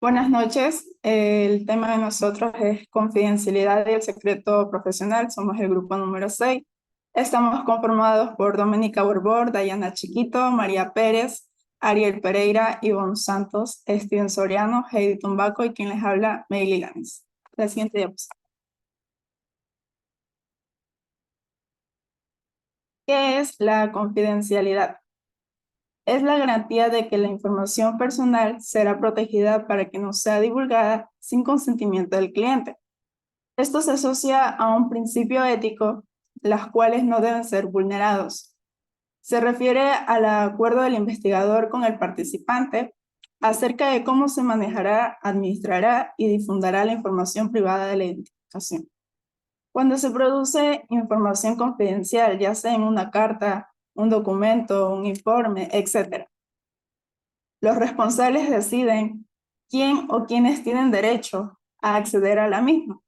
Buenas noches. El tema de nosotros es confidencialidad y el secreto profesional. Somos el grupo número 6. Estamos conformados por Doménica Borbor, Dayana Chiquito, María Pérez, Ariel Pereira, Ivonne Santos, Steven Soriano, Heidi Tumbaco y quien les habla, Meili Lanes. La siguiente diapositiva. ¿Qué es la confidencialidad? Es la garantía de que la información personal será protegida para que no sea divulgada sin consentimiento del cliente. Esto se asocia a un principio ético, las cuales no deben ser vulnerados. Se refiere al acuerdo del investigador con el participante acerca de cómo se manejará, administrará y difundirá la información privada de la identificación. Cuando se produce información confidencial, ya sea en una carta, un documento, un informe, etc., los responsables deciden quién o quiénes tienen derecho a acceder a la misma.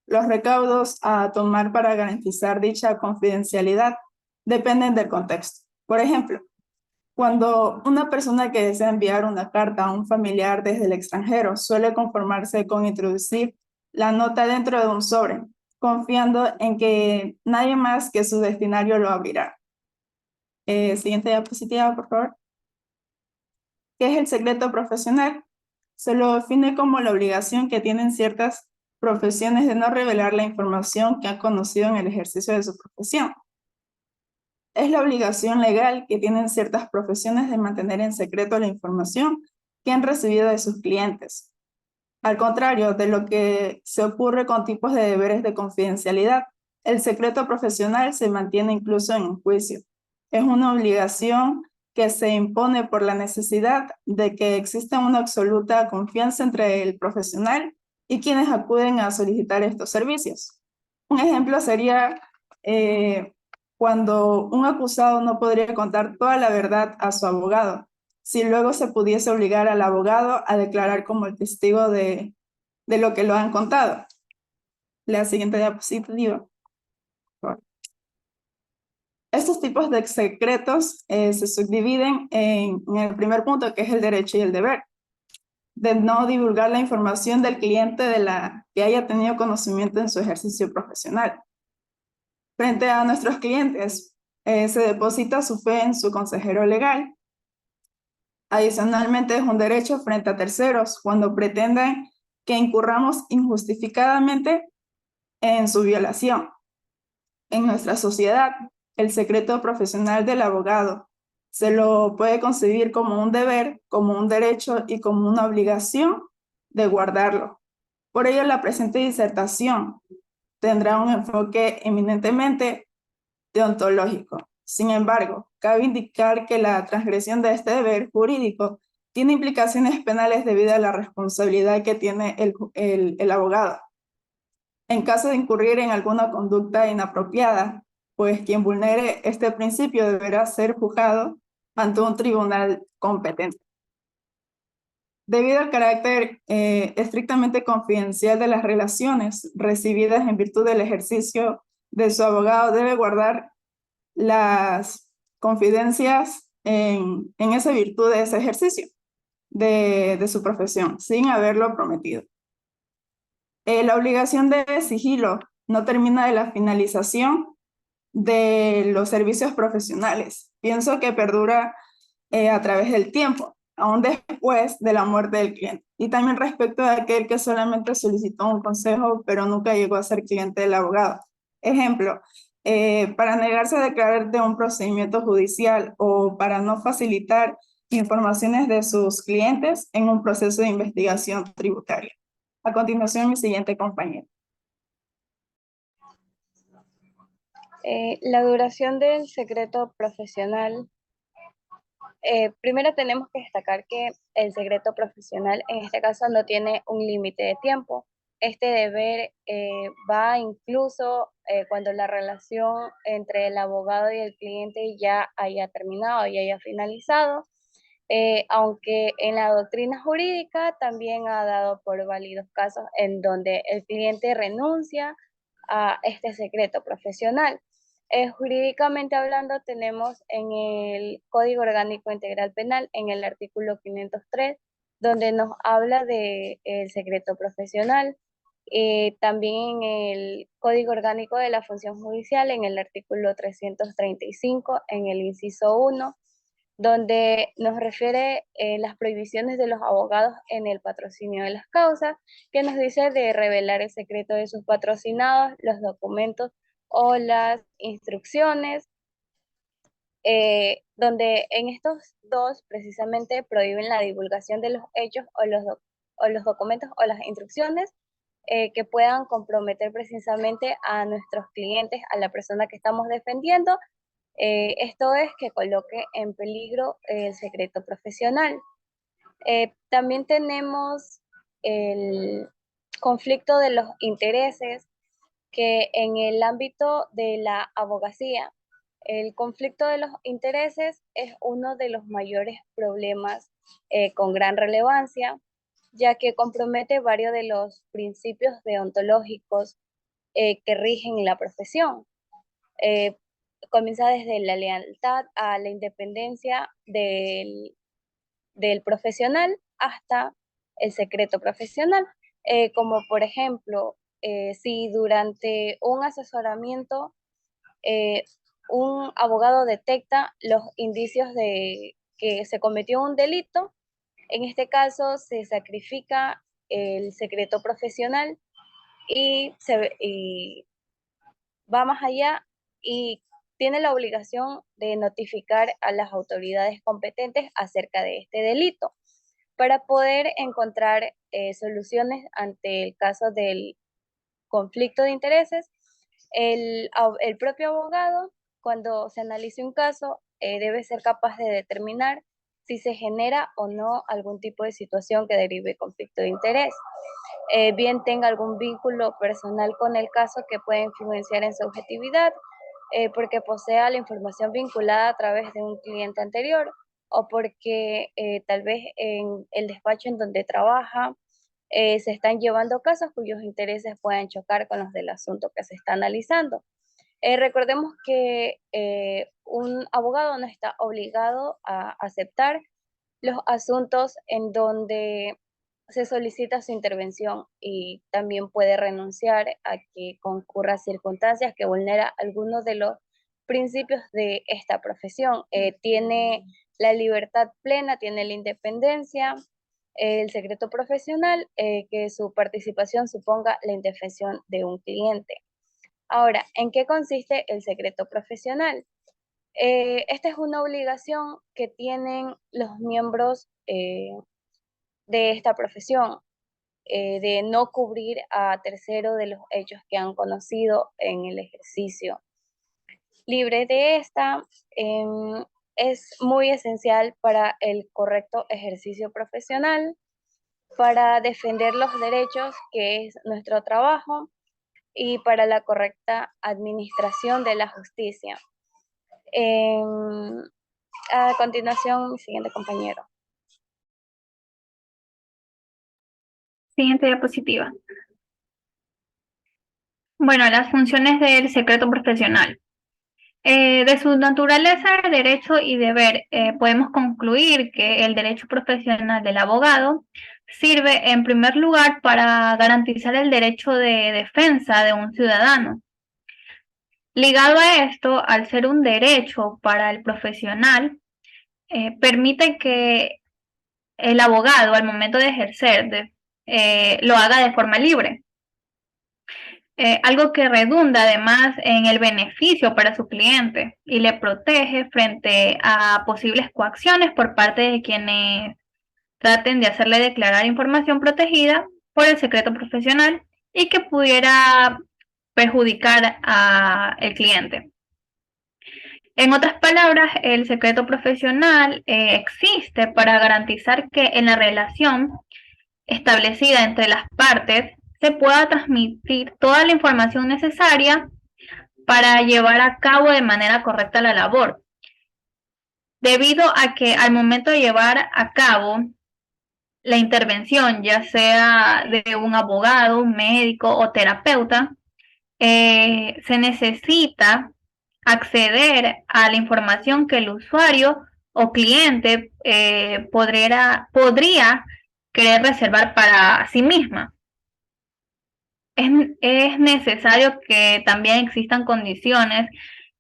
Los recaudos a tomar para garantizar dicha confidencialidad dependen del contexto. Por ejemplo, cuando una persona que desea enviar una carta a un familiar desde el extranjero suele conformarse con introducir la nota dentro de un sobre, confiando en que nadie más que su destinario lo abrirá. Siguiente diapositiva, por favor. ¿Qué es el secreto profesional? Se lo define como la obligación que tienen ciertas profesiones de no revelar la información que han conocido en el ejercicio de su profesión. Es la obligación legal que tienen ciertas profesiones de mantener en secreto la información que han recibido de sus clientes. Al contrario de lo que se ocurre con tipos de deberes de confidencialidad, el secreto profesional se mantiene incluso en un juicio. Es una obligación que se impone por la necesidad de que exista una absoluta confianza entre el profesional y quienes acuden a solicitar estos servicios. Un ejemplo sería cuando un acusado no podría contar toda la verdad a su abogado, si luego se pudiese obligar al abogado a declarar como el testigo de lo que lo han contado. La siguiente diapositiva. Estos tipos de secretos se subdividen en el primer punto, que es el derecho y el deber, de no divulgar la información del cliente de la que haya tenido conocimiento en su ejercicio profesional. Frente a nuestros clientes, se deposita su fe en su consejero legal. Adicionalmente, es un derecho frente a terceros cuando pretenden que incurramos injustificadamente en su violación. En nuestra sociedad, el secreto profesional del abogado se lo puede concebir como un deber, como un derecho y como una obligación de guardarlo. Por ello, la presente disertación tendrá un enfoque eminentemente deontológico. Sin embargo, cabe indicar que la transgresión de este deber jurídico tiene implicaciones penales debido a la responsabilidad que tiene el abogado. En caso de incurrir en alguna conducta inapropiada, pues quien vulnere este principio deberá ser juzgado ante un tribunal competente. Debido al carácter estrictamente confidencial de las relaciones recibidas en virtud del ejercicio de su abogado, debe guardar las confidencias en esa virtud de ese ejercicio de su profesión, sin haberlo prometido. La obligación de sigilo no termina de la finalización de los servicios profesionales. Pienso que perdura a través del tiempo, aún después de la muerte del cliente. Y también respecto a aquel que solamente solicitó un consejo, pero nunca llegó a ser cliente del abogado. Ejemplo, para negarse a declarar de un procedimiento judicial o para no facilitar informaciones de sus clientes en un proceso de investigación tributaria. A continuación, mi siguiente compañero. La duración del secreto profesional. Primero tenemos que destacar que el secreto profesional en este caso no tiene un límite de tiempo. Este deber va incluso cuando la relación entre el abogado y el cliente ya haya terminado, ya haya finalizado, aunque en la doctrina jurídica también ha dado por válidos casos en donde el cliente renuncia a este secreto profesional. Jurídicamente hablando, tenemos en el Código Orgánico Integral Penal, en el artículo 503, donde nos habla de el secreto profesional. También en el Código Orgánico de la Función Judicial, en el artículo 335, en el inciso 1, donde nos refiere las prohibiciones de los abogados en el patrocinio de las causas, que nos dice de revelar el secreto de sus patrocinados, los documentos o las instrucciones, donde en estos dos precisamente prohíben la divulgación de los hechos o los documentos o las instrucciones que puedan comprometer precisamente a nuestros clientes, a la persona que estamos defendiendo. Esto es que coloque en peligro el secreto profesional. También tenemos el conflicto de los intereses, que en el ámbito de la abogacía, el conflicto de los intereses es uno de los mayores problemas con gran relevancia, ya que compromete varios de los principios deontológicos que rigen la profesión. Eh, Comienza desde la lealtad a la independencia del profesional hasta el secreto profesional, como por ejemplo, si durante un asesoramiento eh, un abogado detecta los indicios de que se cometió un delito, en este caso se sacrifica el secreto profesional y va más allá y tiene la obligación de notificar a las autoridades competentes acerca de este delito para poder encontrar soluciones ante el caso del conflicto de intereses. El propio abogado, cuando se analice un caso, debe ser capaz de determinar si se genera o no algún tipo de situación que derive conflicto de interés. Bien tenga algún vínculo personal con el caso que pueda influenciar en su objetividad, porque posea la información vinculada a través de un cliente anterior, o porque tal vez en el despacho en donde trabaja se están llevando casos cuyos intereses puedan chocar con los del asunto que se está analizando. Recordemos que un abogado no está obligado a aceptar los asuntos en donde se solicita su intervención, y también puede renunciar a que concurra circunstancias que vulnera algunos de los principios de esta profesión. Tiene la libertad plena, tiene la independencia, el secreto profesional, que su participación suponga la indefensión de un cliente. Ahora, ¿en qué consiste el secreto profesional? Esta es una obligación que tienen los miembros de esta profesión, de no cubrir a terceros de los hechos que han conocido en el ejercicio. Libre de esta, es muy esencial para el correcto ejercicio profesional, para defender los derechos, que es nuestro trabajo, y para la correcta administración de la justicia. A continuación, mi siguiente compañero. Siguiente diapositiva. Bueno, las funciones del secreto profesional. De su naturaleza de derecho y deber, podemos concluir que el derecho profesional del abogado sirve en primer lugar para garantizar el derecho de defensa de un ciudadano. Ligado a esto, al ser un derecho para el profesional, permite que el abogado al momento de ejercer lo haga de forma libre. Algo que redunda además en el beneficio para su cliente y le protege frente a posibles coacciones por parte de quienes traten de hacerle declarar información protegida por el secreto profesional y que pudiera perjudicar al cliente. En otras palabras, el secreto profesional existe para garantizar que en la relación establecida entre las partes se pueda transmitir toda la información necesaria para llevar a cabo de manera correcta la labor. Debido a que al momento de llevar a cabo la intervención, ya sea de un abogado, un médico o terapeuta, se necesita acceder a la información que el usuario o cliente podría querer reservar para sí misma. Es necesario que también existan condiciones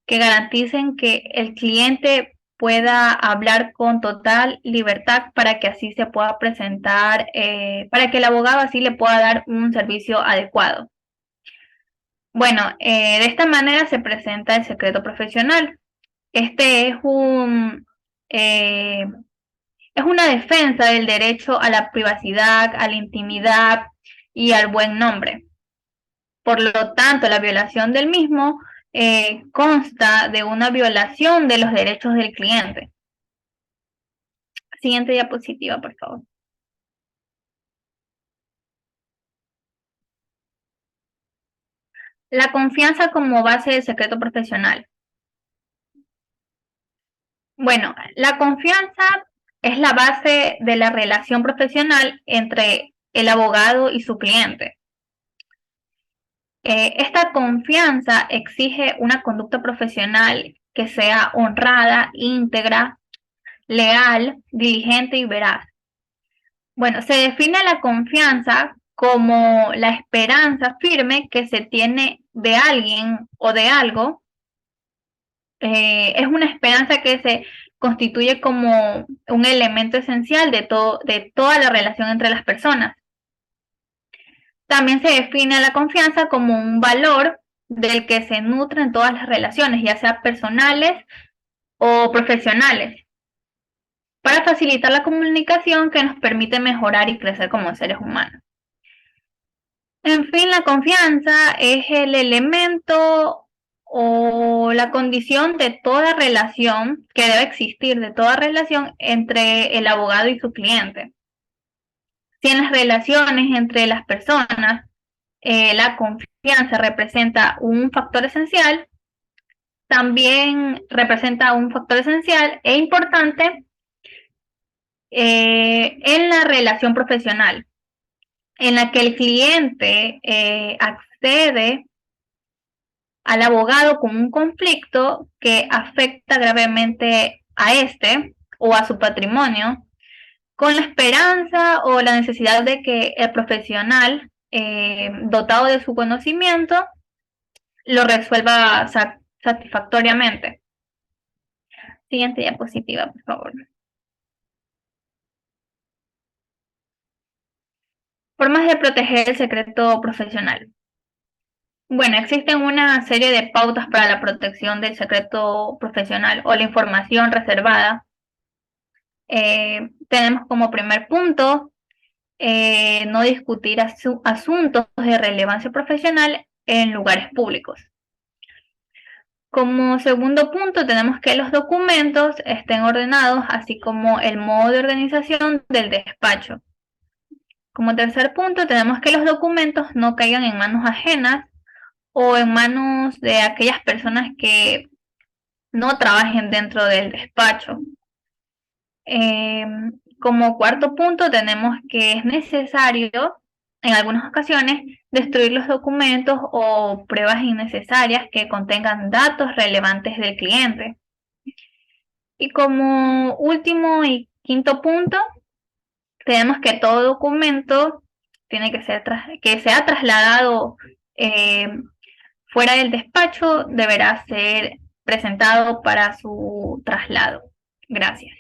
que garanticen que el cliente pueda hablar con total libertad para que así se pueda presentar, para que el abogado así le pueda dar un servicio adecuado. Bueno, de esta manera se presenta el secreto profesional. Este es es una defensa del derecho a la privacidad, a la intimidad y al buen nombre. Por lo tanto, la violación del mismo consta de una violación de los derechos del cliente. Siguiente diapositiva, por favor. La confianza como base del secreto profesional. Bueno, la confianza es la base de la relación profesional entre el abogado y su cliente. Esta confianza exige una conducta profesional que sea honrada, íntegra, leal, diligente y veraz. Bueno, se define la confianza como la esperanza firme que se tiene de alguien o de algo. Es una esperanza que se constituye como un elemento esencial de toda la relación entre las personas. También se define la confianza como un valor del que se nutren todas las relaciones, ya sea personales o profesionales, para facilitar la comunicación que nos permite mejorar y crecer como seres humanos. En fin, la confianza es el elemento o la condición de toda relación que debe existir, de toda relación entre el abogado y su cliente. Si en las relaciones entre las personas la confianza representa un factor esencial, también representa un factor esencial e importante en la relación profesional, en la que el cliente accede al abogado con un conflicto que afecta gravemente a este o a su patrimonio, con la esperanza o la necesidad de que el profesional dotado de su conocimiento lo resuelva satisfactoriamente. Siguiente diapositiva, por favor. Formas de proteger el secreto profesional. Bueno, existen una serie de pautas para la protección del secreto profesional o la información reservada. Tenemos como primer punto no discutir asuntos de relevancia profesional en lugares públicos. Como segundo punto, tenemos que los documentos estén ordenados, así como el modo de organización del despacho. Como tercer punto, tenemos que los documentos no caigan en manos ajenas o en manos de aquellas personas que no trabajen dentro del despacho. Como cuarto punto, tenemos que es necesario, en algunas ocasiones, destruir los documentos o pruebas innecesarias que contengan datos relevantes del cliente. Y como último y quinto punto, tenemos que todo documento tiene que ser que sea trasladado fuera del despacho, deberá ser presentado para su traslado. Gracias.